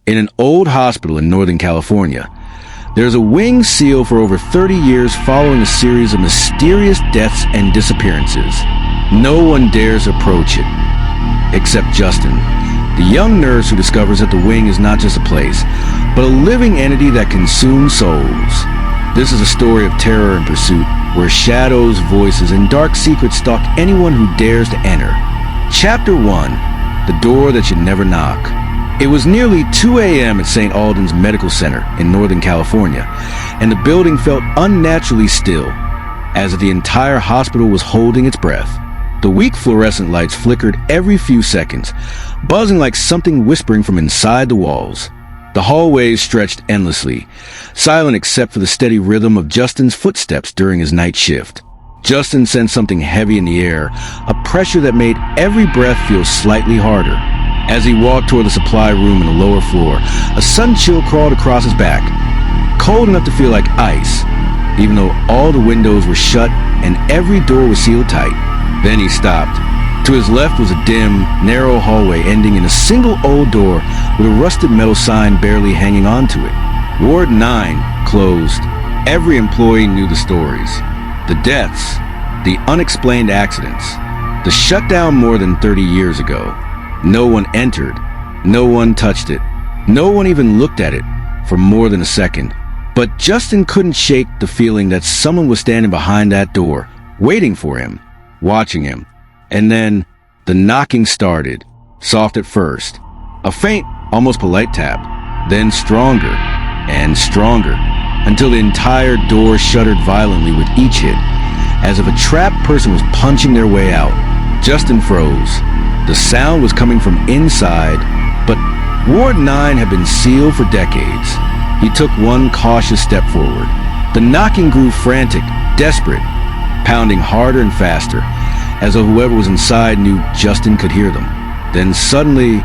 in an old hospital in Northern California. There's a wing sealed for over 30 years following a series of mysterious deaths and disappearances. No one dares approach it, except Justin, the young nurse who discovers that the wing is not just a place, but a living entity that consumes souls. This is a story of terror and pursuit, where shadows, voices, and dark secrets stalk anyone who dares to enter. Chapter 1, The Door That Should Never Knock. It was nearly 2 a.m. at St. Alden's Medical Center in Northern California, and the building felt unnaturally still, as if the entire hospital was holding its breath. The weak fluorescent lights flickered every few seconds, buzzing like something whispering from inside the walls. The hallways stretched endlessly, silent except for the steady rhythm of Justin's footsteps during his night shift. Justin sensed something heavy in the air, a pressure that made every breath feel slightly harder. As he walked toward the supply room on the lower floor, a sudden chill crawled across his back, cold enough to feel like ice, even though all the windows were shut and every door was sealed tight. Then he stopped. To his left was a dim, narrow hallway ending in a single old door with a rusted metal sign barely hanging onto it. Ward 9, closed. Every employee knew the stories. The deaths, the unexplained accidents, the shutdown more than 30 years ago. No one entered. No one touched it. No one even looked at it for more than a second. But Justin couldn't shake the feeling that someone was standing behind that door, waiting for him, watching him. And then the knocking started, soft at first. A faint, almost polite tap, then stronger and stronger, until the entire door shuddered violently with each hit, as if a trapped person was punching their way out. Justin froze. The sound was coming from inside, but Ward 9 had been sealed for decades. He took one cautious step forward. The knocking grew frantic, desperate, pounding harder and faster, as though whoever was inside knew Justin could hear them. Then suddenly,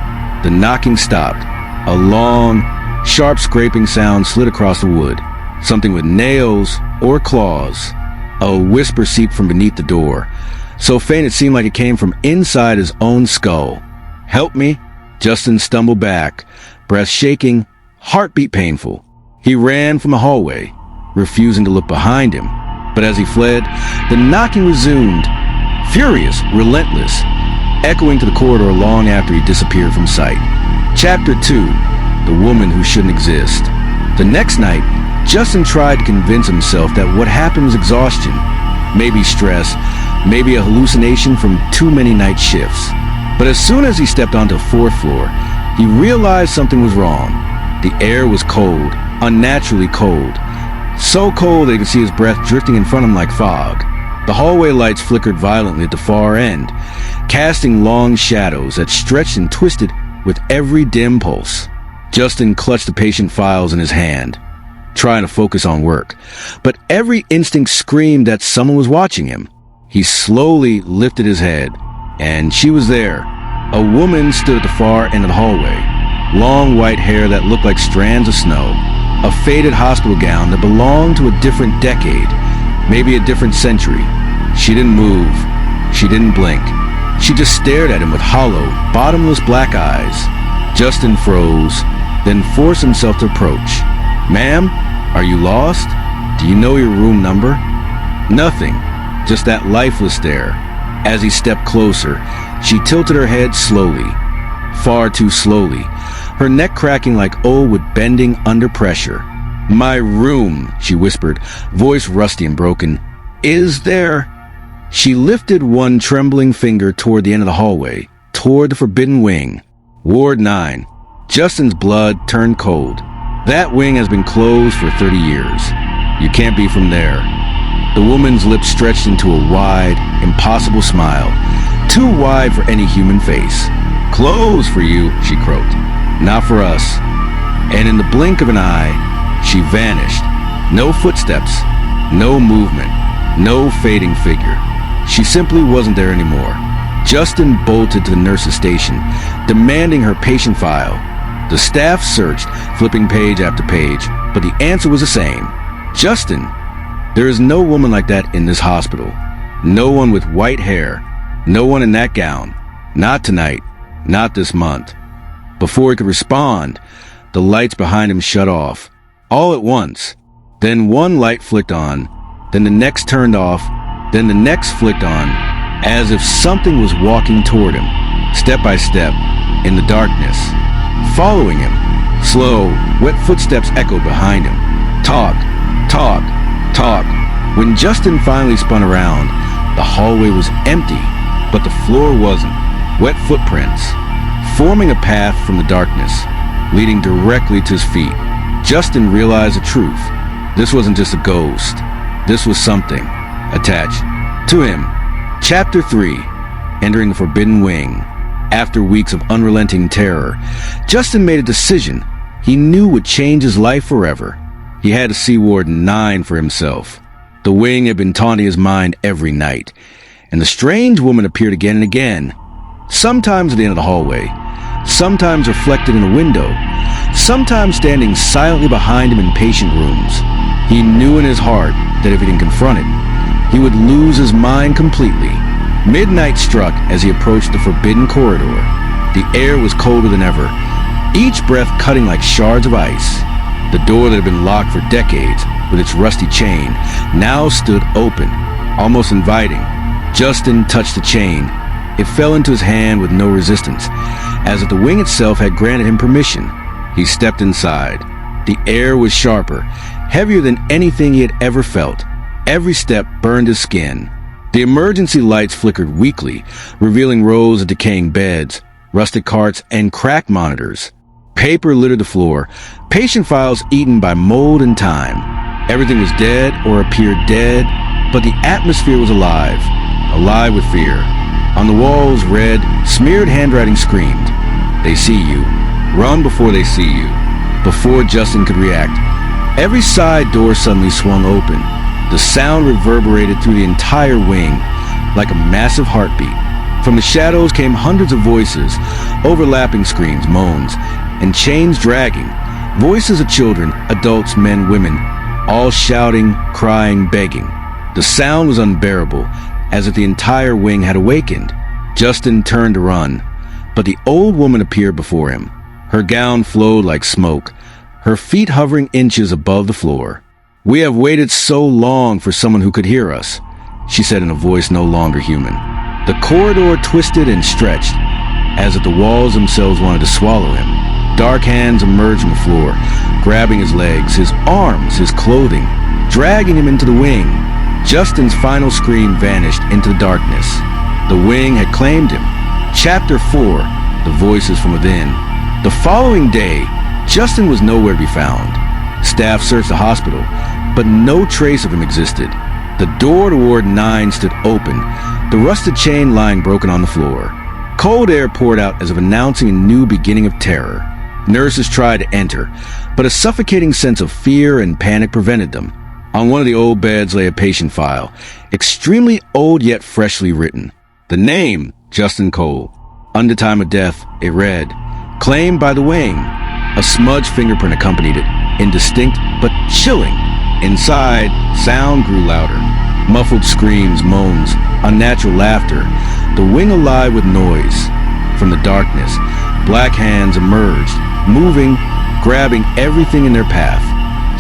the knocking stopped. A long, sharp scraping sound slid across the wood. Something with nails or claws. A whisper seeped from beneath the door, so faint it seemed like it came from inside his own skull. "Help me." Justin stumbled back, breath shaking, heartbeat painful. He ran from the hallway, refusing to look behind him. But as he fled, the knocking resumed, furious, relentless, echoing to the corridor long after he disappeared from sight. Chapter 2, The Woman Who Shouldn't Exist. The next night, Justin tried to convince himself that what happened was exhaustion, maybe stress, maybe a hallucination from too many night shifts. But as soon as he stepped onto the 4th floor, he realized something was wrong. The air was cold, unnaturally cold. So cold that he could see his breath drifting in front of him like fog. The hallway lights flickered violently at the far end, casting long shadows that stretched and twisted with every dim pulse. Justin clutched the patient files in his hand, trying to focus on work, but every instinct screamed that someone was watching him. He slowly lifted his head, and she was there. A woman stood at the far end of the hallway, long white hair that looked like strands of snow, a faded hospital gown that belonged to a different decade, maybe a different century. She didn't move. She didn't blink. She just stared at him with hollow, bottomless black eyes. Justin froze, then forced himself to approach. "Ma'am, are you lost? Do you know your room number?" Nothing, just that lifeless stare. As he stepped closer, she tilted her head slowly, far too slowly, her neck cracking like old wood bending under pressure. "My room," she whispered, voice rusty and broken. "Is there?" She lifted one trembling finger toward the end of the hallway, toward the forbidden wing. Ward 9. Justin's blood turned cold. "That wing has been closed for 30 years. You can't be from there." The woman's lips stretched into a wide, impossible smile, too wide for any human face. "Closed for you," she croaked. "Not for us." And in the blink of an eye, she vanished. No footsteps, no movement, no fading figure. She simply wasn't there anymore. Justin bolted to the nurse's station, demanding her patient file. The staff searched, flipping page after page, but the answer was the same. Justin. There is no woman like that in this hospital. No one with white hair. No one in that gown. Not tonight. Not this month. Before he could respond, the lights behind him shut off, all at once. Then one light flicked on, then the next turned off, then the next flicked on, as if something was walking toward him, step by step, in the darkness. Following him, slow, wet footsteps echoed behind him. Talk, talk, talk. When Justin finally spun around, the hallway was empty, but the floor wasn't. Wet footprints, forming a path from the darkness, leading directly to his feet. Justin realized the truth. This wasn't just a ghost. This was something attached to him. Chapter 3. Entering the Forbidden Wing. After weeks of unrelenting terror, Justin made a decision he knew would change his life forever. He had to see Warden 9 for himself. The wing had been taunting his mind every night, and the strange woman appeared again and again, sometimes at the end of the hallway, sometimes reflected in a window, sometimes standing silently behind him in patient rooms. He knew in his heart that if he didn't confront it, he would lose his mind completely. Midnight struck as he approached the forbidden corridor. The air was colder than ever, each breath cutting like shards of ice. The door that had been locked for decades, with its rusty chain, now stood open, almost inviting. Justin touched the chain. It fell into his hand with no resistance, as if the wing itself had granted him permission. He stepped inside. The air was sharper, heavier than anything he had ever felt. Every step burned his skin. The emergency lights flickered weakly, revealing rows of decaying beds, rusted carts, and cracked monitors. Paper littered the floor, patient files eaten by mold and time. Everything was dead or appeared dead, but the atmosphere was alive, alive with fear. On the walls, red, smeared handwriting screamed, "They see you. Run before they see you." Before Justin could react, every side door suddenly swung open. The sound reverberated through the entire wing, like a massive heartbeat. From the shadows came hundreds of voices, overlapping screams, moans, and chains dragging. Voices of children, adults, men, women, all shouting, crying, begging. The sound was unbearable, as if the entire wing had awakened. Justin turned to run, but the old woman appeared before him. Her gown flowed like smoke, her feet hovering inches above the floor. "We have waited so long for someone who could hear us," she said in a voice no longer human. The corridor twisted and stretched, as if the walls themselves wanted to swallow him. Dark hands emerged from the floor, grabbing his legs, his arms, his clothing, dragging him into the wing. Justin's final scream vanished into the darkness. The wing had claimed him. Chapter 4. The Voices from Within. The following day, Justin was nowhere to be found. Staff searched the hospital, but no trace of him existed. The door to Ward 9 stood open, the rusted chain lying broken on the floor. Cold air poured out as if announcing a new beginning of terror. Nurses tried to enter, but a suffocating sense of fear and panic prevented them. On one of the old beds lay a patient file, extremely old yet freshly written. The name, Justin Cole. Under time of death, it read, "Claimed by the wing." A smudged fingerprint accompanied it, indistinct but chilling. Inside, sound grew louder. Muffled screams, moans, unnatural laughter, the wing alive with noise. From the darkness, black hands emerged, moving, grabbing everything in their path.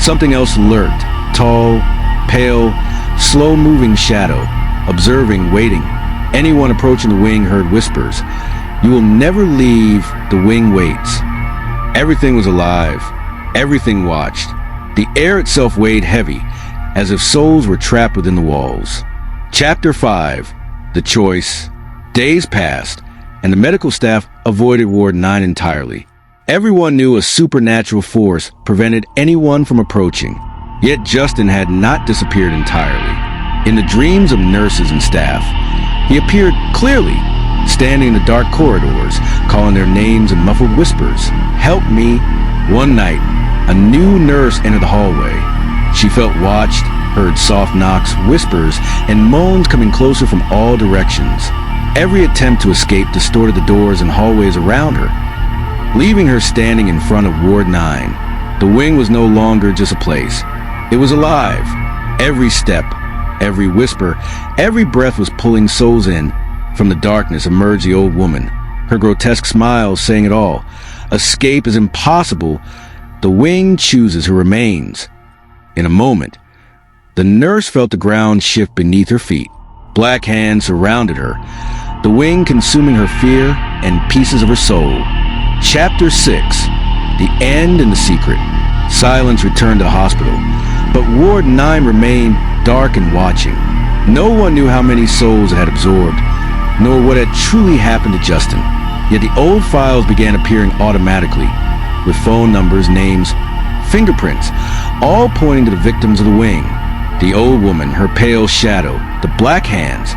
Something else lurked, tall, pale, slow-moving shadow, observing, waiting. Anyone approaching the wing heard whispers. "You will never leave, the wing waits." Everything was alive. Everything watched. The air itself weighed heavy, as if souls were trapped within the walls. Chapter 5. The Choice. Days passed, and the medical staff avoided Ward 9 entirely. Everyone knew a supernatural force prevented anyone from approaching. Yet Justin had not disappeared entirely. In the dreams of nurses and staff, he appeared clearly, standing in the dark corridors, calling their names in muffled whispers. "Help me." One night, a new nurse entered the hallway. She felt watched, heard soft knocks, whispers, and moans coming closer from all directions. Every attempt to escape distorted the doors and hallways around her, leaving her standing in front of Ward 9. The wing was no longer just a place. It was alive. Every step, every whisper, every breath was pulling souls in. From the darkness emerged the old woman, her grotesque smile saying it all. Escape is impossible. The wing chooses her remains. In a moment, the nurse felt the ground shift beneath her feet. Black hands surrounded her, the wing consuming her fear and pieces of her soul. Chapter 6. The End and the Secret. Silence returned to the hospital, but Ward 9 remained dark and watching. No one knew how many souls it had absorbed, nor what had truly happened to Justin. Yet the old files began appearing automatically, with phone numbers, names, fingerprints, all pointing to the victims of the wing. The old woman, her pale shadow, the black hands.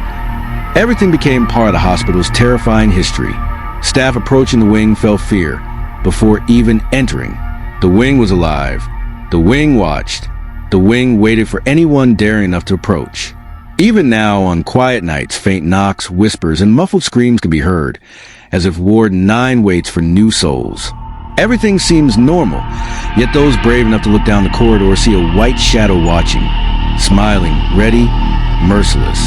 Everything became part of the hospital's terrifying history. Staff approaching the wing felt fear before even entering. The wing was alive. The wing watched. The wing waited for anyone daring enough to approach. Even now, on quiet nights, faint knocks, whispers, and muffled screams can be heard, as if Ward 9 waits for new souls. Everything seems normal, yet those brave enough to look down the corridor see a white shadow watching, smiling, ready, merciless.